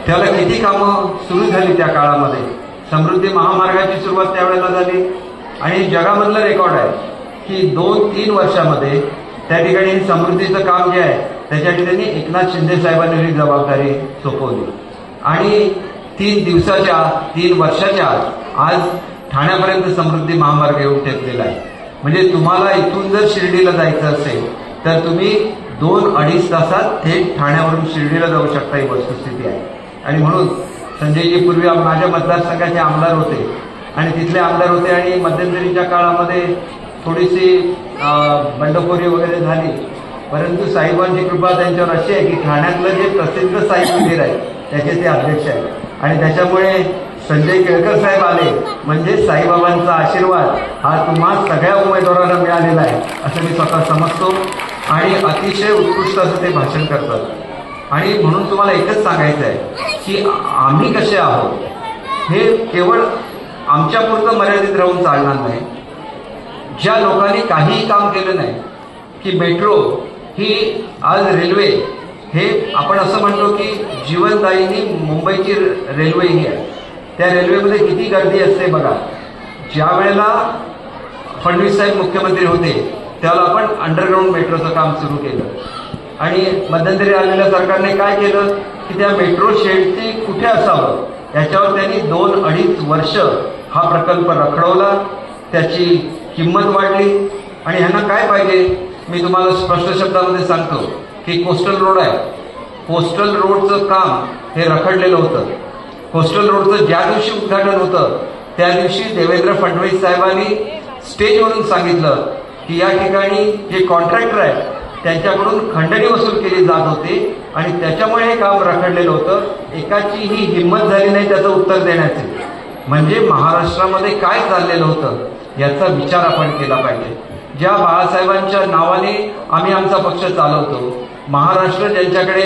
त्याला किती कामं सुरू झाली त्या काळामध्ये. समृद्धी महामार्गाची सुरुवात त्यावेळेला झाली आणि जगामधलं रेकॉर्ड आहे की 2-3 वर्षामध्ये त्या ठिकाणी समृद्धीचं काम जे आहे त्याच्यासाठी त्यांनी एकनाथ शिंदे साहेबांनी ही जबाबदारी सोपवली आणि 3 वर्षाच्या आज ठाण्यापर्यंत समृद्धी महामार्ग येऊन टेकलेला आहे. म्हणजे तुम्हाला इथून जर शिर्डीला जायचं असेल तर तुम्ही 2-2.5 तासात थेट ठाण्यावरून शिर्डीला जाऊ शकता, ही वस्तुस्थिती आहे. आणि म्हणून संजयजी पूर्वी माझ्या मतदारसंघाचे आमदार होते आणि तिथले आमदार होते आणि मध्यंतरीच्या काळामध्ये थोडीशी बंडखोरी वगैरे झाली, परंतु साईबांची कृपा त्यांच्यावर अशी आहे की ठाण्यातलं जे प्रसिद्ध साई मंदिर आहे त्याचे ते अध्यक्ष आहेत आणि त्याच्यामुळे संजय केळकर साहेब आले म्हणजे साईबाबांचा आशीर्वाद हा तुम्हा सगळ्या उमेदवारांना मिळालेला आहे असं मी स्वतः समजतो आणि अतिशय उत्कृष्ट असं ते भाषण करतात. आणि म्हणून तुम्हाला एकच सांगायचं आहे की आम्ही कसे आहोत हे केवळ आमच्यापुरतं मर्यादित राहून चालणार नाही. ज्या लोकांनी काहीही काम केलं नाही की मेट्रो ही आज रेल्वे हे आपण असं म्हणतो की जीवनदायिनी मुंबईची रेल्वे ही आहे. त्या रेल्वेमध्ये किती गर्दी असते बघा. ज्या वेळेला फडणवीस साहेब मुख्यमंत्री होते त्यावेळेला आपण अंडरग्राऊंड मेट्रोचं काम सुरू केलं आणि मध्यंतरी आलेल्या सरकारने काय केलं की त्या मेट्रो शेडची कुठे असावं याच्यावर त्यांनी 2-2.5 वर्ष हा प्रकल्प रखडवला. त्याची किंमत वाढली आणि ह्यांना काय पाहिजे मी तुम्हाला स्पष्ट शब्दामध्ये सांगतो की कोस्टल रोड आहे. कोस्टल रोडचं काम हे रखडलेलं होतं. कोस्टल रोडचं ज्या दिवशी उद्घाटन होतं त्या दिवशी देवेंद्र फडणवीस साहेबांनी स्टेजवरून सांगितलं की या ठिकाणी जे कॉन्ट्रॅक्टर आहेत त्यांच्याकडून खंडणी वसूल केली जात होती आणि त्याच्यामुळे हे काम रखडलेलं होतं. एकाची ही हिंमत झाली नाही त्याचं उत्तर देण्याची. म्हणजे महाराष्ट्रामध्ये काय चाललेलं होतं याचा विचार आपण केला पाहिजे. ज्या बाळासाहेबांच्या नावाने आम्ही आमचा पक्ष चालवतो, महाराष्ट्र ज्यांच्याकडे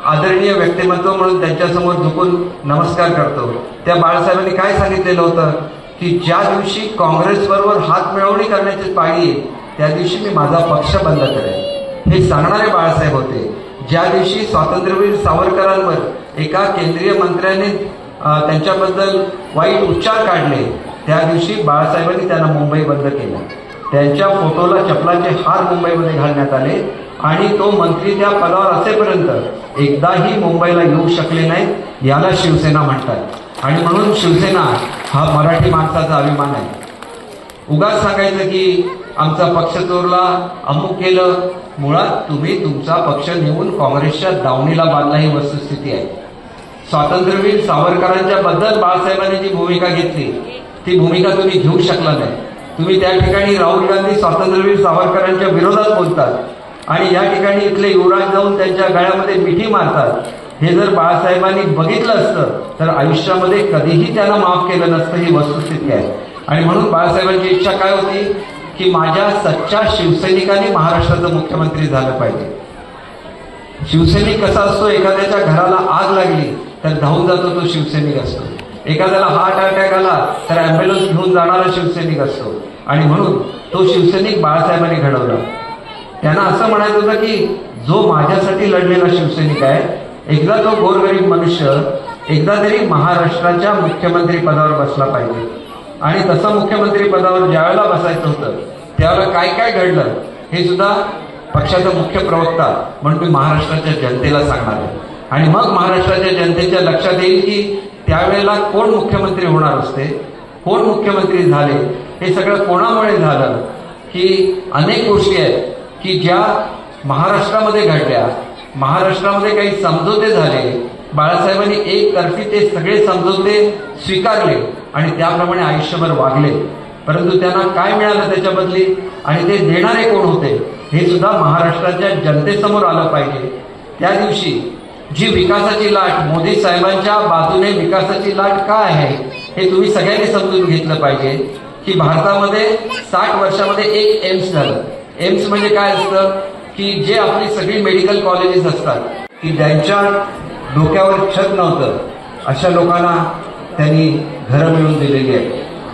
आदरणीय व्यक्तिमत्व म्हणून त्यांच्यासमोर झुकून नमस्कार करतो, त्या बाळासाहेबांनी काय सांगितलेलं होतं की ज्या दिवशी काँग्रेसबरोबर हात मिळवणी करण्याची पाळी येईल त्या दिवशी मी माझा पक्ष बंद करेन, हे सांगणारे बाळासाहेब होते. ज्या दिवशी स्वातंत्र्यवीर सावरकरांवर एका केंद्रीय मंत्र्याने त्यांच्याबद्दल वाईट उच्चार काढले त्या दिवशी बाळासाहेबांनी त्यांना मुंबई बंद केलं. त्यांच्या फोटोला चपलाचे हार मुंबईमध्ये घालण्यात आले आणि तो मंत्री त्या पदावर असेपर्यंत एकदाही मुंबईला येऊ शकले नाहीत. याला शिवसेना म्हणतात आणि म्हणून शिवसेना हा मराठी माणसाचा अभिमान आहे. उगाच सांगायचं की आमचा पक्ष चोरला, अमुक केलं. मुळात तुम्ही तुमचा पक्ष नेऊन काँग्रेसच्या दावणीला बांधला ही वस्तुस्थिती आहे. स्वातंत्र्यवीर सावरकरांच्या बद्दल बाळासाहेबांनी जी भूमिका घेतली ती भूमिका तुम्ही घेऊ शकला नाही. तुम्ही त्या ठिकाणी राहुल गांधी स्वातंत्र्यवीर सावरकरांच्या विरोधात बोलतात आणि या ठिकाणी इथले युवराज जाऊन त्यांच्या गळ्यामध्ये मिठी मारतात. हे जर बाळासाहेबांनी बघितलं असतं तर आयुष्यामध्ये कधीही त्यांना माफ केलं नसतं, ही वस्तुस्थिती आहे. आणि म्हणून बाळासाहेबांची इच्छा काय होती की माझ्या सच्च्या शिवसैनिकांनी महाराष्ट्राचा मुख्यमंत्री झालं पाहिजे. शिवसैनिक कसा असतो, एखाद्याच्या घराला आग लागली तर धावून जातो तो शिवसैनिक असतो. एखाद्याला हार्ट अटॅक आला तर अँब्युलन्स घेऊन जाणारा शिवसैनिक असतो. आणि म्हणून तो शिवसैनिक बाळासाहेबांनी घडवला. त्यांना असं म्हणायचं होतं की जो माझ्यासाठी लढलेला शिवसैनिक आहे, एकदा तो गोरगरीब मनुष्य एकदा तरी महाराष्ट्राच्या मुख्यमंत्री पदावर बसला पाहिजे. आणि तसं मुख्यमंत्री पदावर ज्यावेळेला बसायचं होतं त्यावेळेला काय काय घडलं हे सुद्धा पक्षाचा मुख्य प्रवक्ता म्हणून मी महाराष्ट्राच्या जनतेला सांगणार आहे. आणि मग महाराष्ट्राच्या जनतेच्या लक्षात येईल की त्यावेळेला कोण मुख्यमंत्री होणार असते, कोण मुख्यमंत्री झाले, हे सगळं कोणामुळे झालं. की अनेक गोष्टी आहेत की ज्या महाराष्ट्रामध्ये घडल्या, महाराष्ट्रामध्ये काही समझोते झाले. बाळासाहेबांनी एकतर्फी ते सगळे समझोते स्वीकारले आणि त्याप्रमाणे आयुष्यभर वागले. परंतु त्यांना काय मिळालं त्याच्या बदली आणि ते देणारे कोण होते हे सुद्धा महाराष्ट्राच्या जनतेसमोर आलं पाहिजे. त्या दिवशी जी विकासाची लाट, मोदी साहेबांच्या बाजूने विकासाची लाट काय आहे हे तुम्ही सगळ्यांनी समजून घेतलं पाहिजे. की भारतामध्ये 60 वर्षामध्ये एक एम्स झालं. एम्स म्हणजे काय असतं की जे आपली सगळी मेडिकल कॉलेजेस असतात की ज्यांच्या डोक्यावर छत नव्हतं अशा लोकांना त्यांनी घरं मिळवून दिलेली आहेत.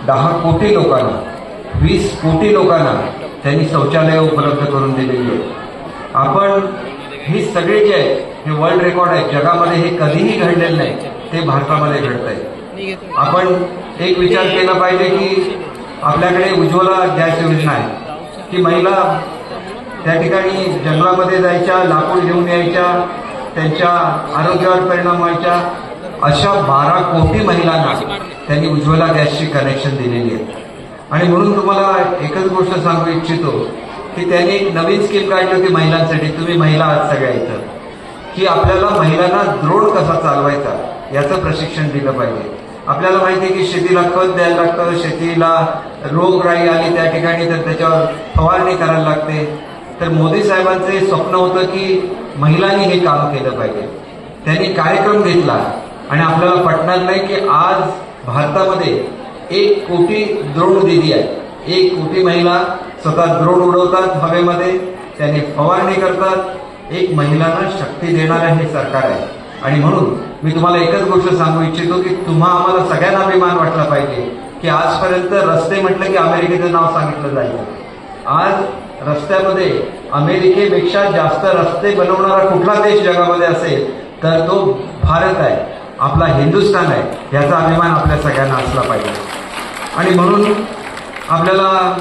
10 कोटी लोकांना, 20 कोटी लोकांना त्यांनी शौचालय उपलब्ध करून दिलेली आहेत. आपण ही सगळे जे आहेत हे वर्ल्ड रेकॉर्ड आहे, जगामध्ये हे कधीही घडलेलं नाही, ते भारतामध्ये घडतंय. आपण एक विचार केला पाहिजे की आपल्याकडे उज्ज्वला गॅस योजना आहे की महिला त्या ठिकाणी जंगलामध्ये जायच्या, लाकूड घेऊन यायच्या, त्यांच्या आरोग्यावर परिणाम व्हायच्या. अशा 12 कोटी महिलांना त्यांनी उज्ज्वला गॅसची कनेक्शन दिलेली आहे. आणि म्हणून तुम्हाला एकच गोष्ट सांगू इच्छितो की त्यांनी एक नवीन स्कीम काढली होती महिलांसाठी. तुम्ही महिला आहात सगळ्या इथं, की आपल्याला महिलांना ड्रोन कसा चालवायचा याचं प्रशिक्षण दिलं पाहिजे. आपल्याला माहिती आहे की शेतीला खत द्यायला लागतं, शेतीला रोगराई आली त्या ठिकाणी तर त्याच्यावर फवारणी करायला लागते. तर मोदी साहेबांचे स्वप्न होतं की महिलांनी हे काम केलं पाहिजे. त्यांनी कार्यक्रम घेतला आणि आपल्याला पटणार नाही की आज भारतामध्ये 1 कोटी ड्रोन दीदी आहे. 1 कोटी महिला स्वतः ड्रोन उडवतात हवेमध्ये, त्यांनी फवारणी करतात. एक महिलांना शक्ती देणारं हे सरकार आहे. आणि म्हणून मी तुम्हाला एकच गोष्ट सांगू इच्छितो की तुम्हा आम्हाला सगळ्यांना अभिमान वाटला पाहिजे की आजपर्यंत रस्ते म्हटलं की अमेरिकेचं नाव सांगितलं जायचं. आज रस्त्यामध्ये अमेरिकेपेक्षा जास्त रस्ते बनवणारा कुठला देश जगामध्ये असेल तर तो भारत आहे, आपला हिंदुस्थान आहे. याचा अभिमान आपल्या सगळ्यांना असला पाहिजे. आणि म्हणून आपल्याला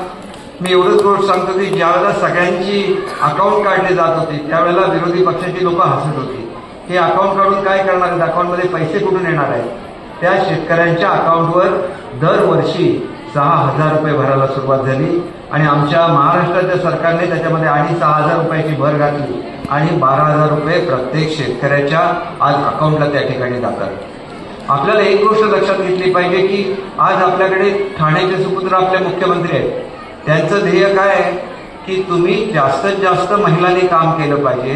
मी एवढंच गोष्ट सांगतो की ज्यावेळेला सगळ्यांची अकाउंट काढले जात होते त्यावेळेला विरोधी पक्षाची लोक हसत होती. हे अकाउंट काढून काय करणार आहेत, अकाउंटमध्ये पैसे कुठून येणार आहेत. त्या शेतकऱ्यांच्या अकाउंटवर दरवर्षी 6,000 रुपये भरायला सुरुवात झाली आणि आमच्या महाराष्ट्राच्या सरकारने त्याच्यामध्ये 6,000 रुपयाची भर घातली आणि 12,000 रुपये प्रत्येक शेतकऱ्याच्या आज अकाउंटला त्या ठिकाणी जातात. आपल्याला एक गोष्ट लक्षात घेतली पाहिजे की आज आपल्याकडे ठाण्याचे सुपुत्र आपले मुख्यमंत्री आहेत. त्यांचं ध्येय काय आहे की तुम्ही जास्तीत जास्त महिलांनी काम केलं पाहिजे.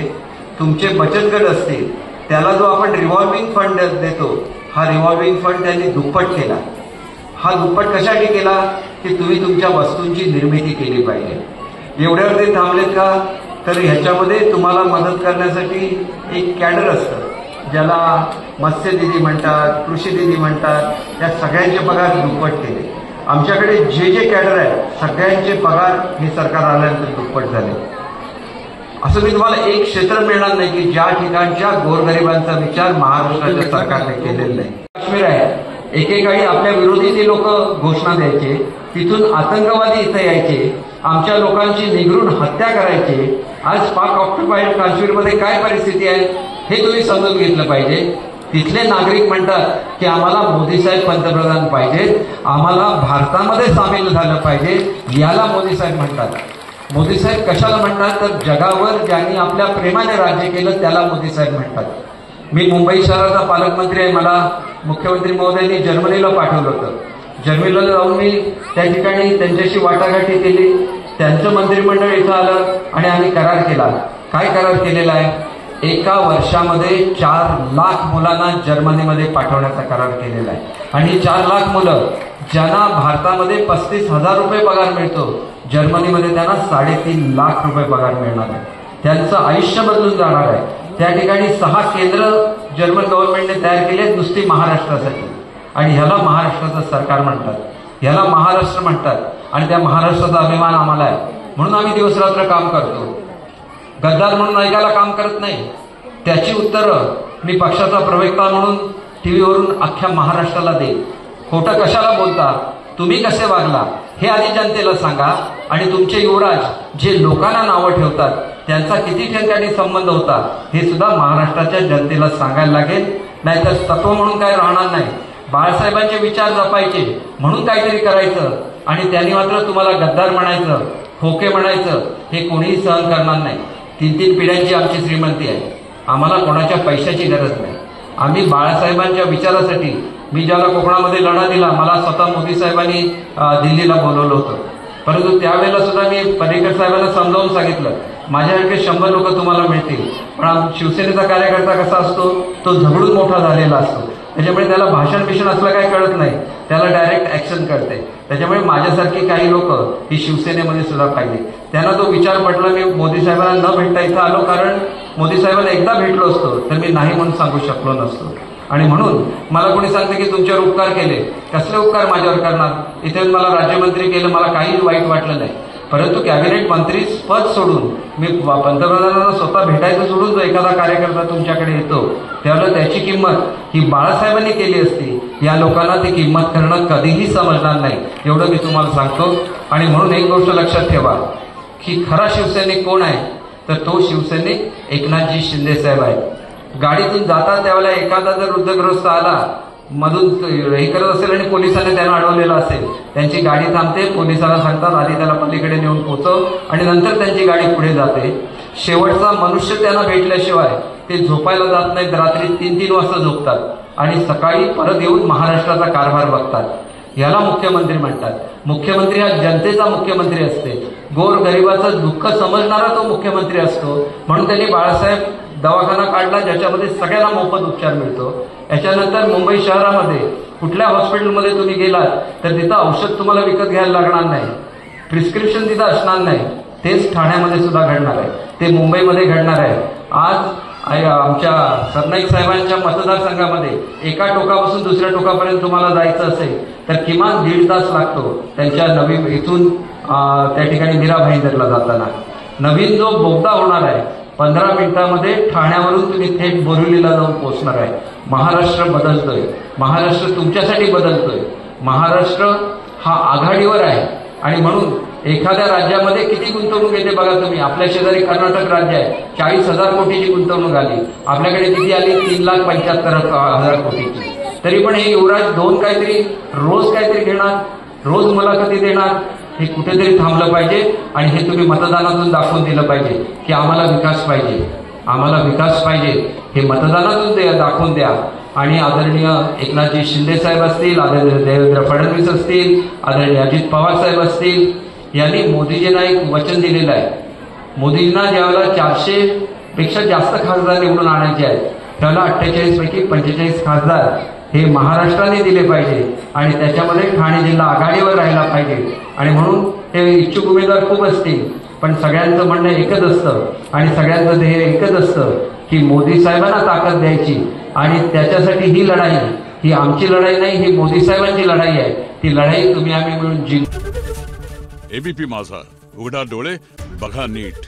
तुमचे बचत गट असतील त्याला जो आपण रिव्हॉल्विंग फंड देतो, हा रिव्हॉल्विंग फंड त्यांनी दुप्पट केला. हा दुप्पट कशासाठी केला की तुम्ही तुमच्या वस्तूंची निर्मिती केली पाहिजे. एवढ्यावर ते थांबलेत का तर ह्याच्यामध्ये तुम्हाला मदत करण्यासाठी एक कॅडर असतं ज्याला मत्स्य दिदी म्हणतात, कृषी दिदी म्हणतात. त्या सगळ्यांचे पगार दुप्पट केले. आमच्याकडे जे कॅडर आहे सगळ्यांचे पगार हे सरकार आल्यानंतर दुप्पट झाले. असं मी तुम्हाला एक क्षेत्र मिळणार नाही की ज्या ठिकाणच्या गोरगरिबांचा विचार महाराष्ट्राच्या सरकारने केलेला नाही. काश्मीर आहे, एकेकाळी आपल्या विरोधी ते लोक घोषणा द्यायचे, तिथून आतंकवादी इथे यायचे, आमच्या लोकांची निगरून हत्या करायचे. आज पाक ऑक्युपाईड काश्मीरमध्ये काय परिस्थिती आहे हे तुम्ही समजून घेतलं पाहिजे. तिथले नागरिक म्हणतात की आम्हाला मोदी साहेब पंतप्रधान पाहिजेत, आम्हाला भारतामध्ये सामील झालं पाहिजे. याला मोदी साहेब म्हणतात. मोदी साहेब कशाला म्हणतात तर जगावर ज्यांनी आपल्या प्रेमाने राज्य केलं त्याला मोदी साहेब म्हणतात. मी मुंबई शहराचा पालकमंत्री आहे. मला मुख्यमंत्री महोदयांनी जर्मनीला पाठवलं होतं. जर्मनीला जाऊन मी त्या ठिकाणी त्यांच्याशी वाटाघाटी केली. त्यांचं मंत्रिमंडळ इथं आलं आणि आम्ही करार केला. काय करार केलेला आहे, एका वर्षामध्ये 4 लाख मुलांना जर्मनीमध्ये पाठवण्याचा करार केलेला आहे. आणि 4 लाख मुलं ज्यांना भारतामध्ये 35,000 रुपये पगार मिळतो, जर्मनीमध्ये त्यांना 3.5 लाख रुपये पगार मिळणार आहे. त्यांचं आयुष्य बदलून जाणार आहे. त्या ठिकाणी 6 केंद्र जर्मन गव्हर्नमेंटने तयार केली आहेत नुसती महाराष्ट्रासाठी. आणि ह्याला महाराष्ट्राचं सरकार म्हणतात, ह्याला महाराष्ट्र म्हणतात. आणि त्या महाराष्ट्राचा अभिमान आम्हाला आहे. म्हणून आम्ही दिवसरात्र काम करतो. गद्दार म्हणून ऐकायला काम करत नाही. त्याची उत्तरं मी पक्षाचा प्रवक्ता म्हणून टीव्हीवरून अख्ख्या महाराष्ट्राला देईन. खोटं कशाला बोलता, तुम्ही कसे वागला हे आधी जनतेला सांगा. आणि तुमचे युवराज जे लोकांना नावं ठेवतात त्यांचा किती ठिकाणी संबंध होता हे सुद्धा महाराष्ट्राच्या जनतेला सांगायला लागेल. नाहीतर तत्व म्हणून काय राहणार नाही. बाळासाहेबांचे विचार जपायचे म्हणून काहीतरी करायचं आणि त्यांनी मात्र तुम्हाला गद्दार म्हणायचं, खोके म्हणायचं हे कोणीही सहन करणार नाही. 3-3 पिढ्यांची आमची श्रीमंती आहे. आम्हाला कोणाच्या पैशाची गरज नाही. आम्ही बाळासाहेबांच्या विचारासाठी, मी ज्याला कोकणामध्ये लढा दिला, मला स्वतः मोदी साहेबांनी दिल्लीला बोलवलं होतं. परंतु त्यावेळेला सुद्धा मी पर्रिकर साहेबांना समजावून सांगितलं, माझ्यासारखे 100 लोक तुम्हाला मिळतील, पण शिवसेनेचा कार्यकर्ता कसा असतो, तो झगडून मोठा झालेला असतो. त्याच्यामुळे त्याला भाषण बिषण असलं काही कळत नाही, त्याला डायरेक्ट ऍक्शन कळते. त्याच्यामुळे माझ्यासारखी काही लोक ही शिवसेनेमध्ये सुद्धा पाहिजे. त्यांना तो विचार पटला. मी मोदी साहेबांना न भेटता इथं आलो, कारण मोदी साहेबांना एकदा भेटलो असतो तर मी नाही म्हणून सांगू शकलो नसतो. आणि म्हणून मला कोणी सांगते की तुमच्यावर उपकार केले, कसले उपकार माझ्यावर करणार. इथे मला राज्यमंत्री केलं, मला काही वाईट वाटलं नाही. परंतु कॅबिनेट मंत्री पद सोडून मी पंतप्रधानांना स्वतः भेटायचं सोडून जो एखादा कार्यकर्ता तुमच्याकडे येतो त्यावेळेला त्याची किंमत ही बाळासाहेबांनी केली असती, या लोकांना ती किंमत करणं कधीही समजणार नाही, एवढं मी तुम्हाला सांगतो. आणि म्हणून एक गोष्ट लक्षात ठेवा की खरा शिवसैनिक कोण आहे, तर तो शिवसैनिक एकनाथजी शिंदे साहेब आहे. गाडीतून जातात त्यावेळेला एखादा जर वृद्धग्रस्त आला मधून हे करत असेल आणि पोलिसांनी त्यांना अडवलेलं असेल, त्यांची गाडी थांबते, पोलिसाला सांगतात आधी त्याला पलीकडे नेऊन पोहोचव आणि नंतर त्यांची गाडी पुढे जाते. शेवटचा मनुष्य त्यांना भेटल्याशिवाय ते झोपायला जात नाहीत, रात्री 3-3 वाजता झोपतात आणि सकाळी परत येऊन महाराष्ट्राचा कारभार बघतात. याला मुख्यमंत्री म्हणतात. मुख्यमंत्री हा जनतेचा मुख्यमंत्री असते, गोरगरिबाचं दुःख समजणारा तो मुख्यमंत्री असतो. म्हणून त्यांनी बाळासाहेब दवाखाना काढला ज्याच्यामध्ये सगळ्यांना मोफत उपचार मिळतो. याच्यानंतर मुंबई शहरामध्ये कुठल्या हॉस्पिटलमध्ये तुम्ही गेलात तर तिथं औषध तुम्हाला विकत घ्यायला लागणार नाही, प्रिस्क्रिप्शन तिथं असणार नाही. तेच ठाण्यामध्ये सुद्धा घडणार आहे, ते मुंबईमध्ये घडणार आहे. आज आमच्या सरनाईक साहेबांच्या मतदारसंघामध्ये एका टोकापासून दुसऱ्या टोकापर्यंत तुम्हाला जायचं असेल तर किमान 1.5 तास लागतो. त्यांच्या नवीन इथून त्या ठिकाणी मीरा भाईंदरला जाताना नवीन जो बोगदा होणार आहे 15 मिनिटांमध्ये ठाण्यावरून तुम्ही थेट बोरिवलीला जाऊन पोहोचणार आहे. महाराष्ट्र बदलतोय, महाराष्ट्र तुमच्यासाठी बदलतोय. महाराष्ट्र हा आघाडीवर आहे आणि म्हणून एखाद्या राज्यामध्ये किती गुंतवणूक येते बघा तुम्ही. आपल्या शेजारी कर्नाटक राज्य आहे, 40,000 कोटीची गुंतवणूक आली. आपल्याकडे किती आली? 3,75,000 कोटीची. तरी पण हे युवराज दोन काहीतरी रोज काहीतरी घेणार, रोज मुलाखती देणार. हे कुठेतरी थांबलं पाहिजे आणि हे तुम्ही मतदानातून दाखवून दिलं पाहिजे की आम्हाला विकास पाहिजे, आम्हाला विकास पाहिजे. हे मतदानातून दाखवून द्या. आणि आदरणीय एकनाथजी शिंदे साहेब असतील, आदरणीय देवेंद्र फडणवीस असतील, आदरणीय अजित पवार साहेब असतील, यांनी मोदीजींना एक वचन दिलेलं आहे. मोदींना ज्यावेळेला 400 पेक्षा जास्त खासदार निवडून आणायचे आहेत त्याला 48 पैकी 45 खासदार हे महाराष्ट्राने दिले पाहिजे आणि त्याच्यामध्ये ठाणे जिल्हा आघाडीवर राहिला पाहिजे. आणि म्हणून हे इच्छुक उमेदवार खूप असतील पण सगळ्यांचं म्हणणं एकच असतं आणि सगळ्यांचं ध्येय एकच असतं की मोदी साहेबांना ताकद द्यायची. आणि त्याच्यासाठी ही लढाई, ही आमची लढाई नाही, ही मोदी साहेबांची लढाई आहे. ती लढाई तुम्ही आम्ही मिळून जिंकू. एबीपी माझा, उघडा डोळे बघा नीट.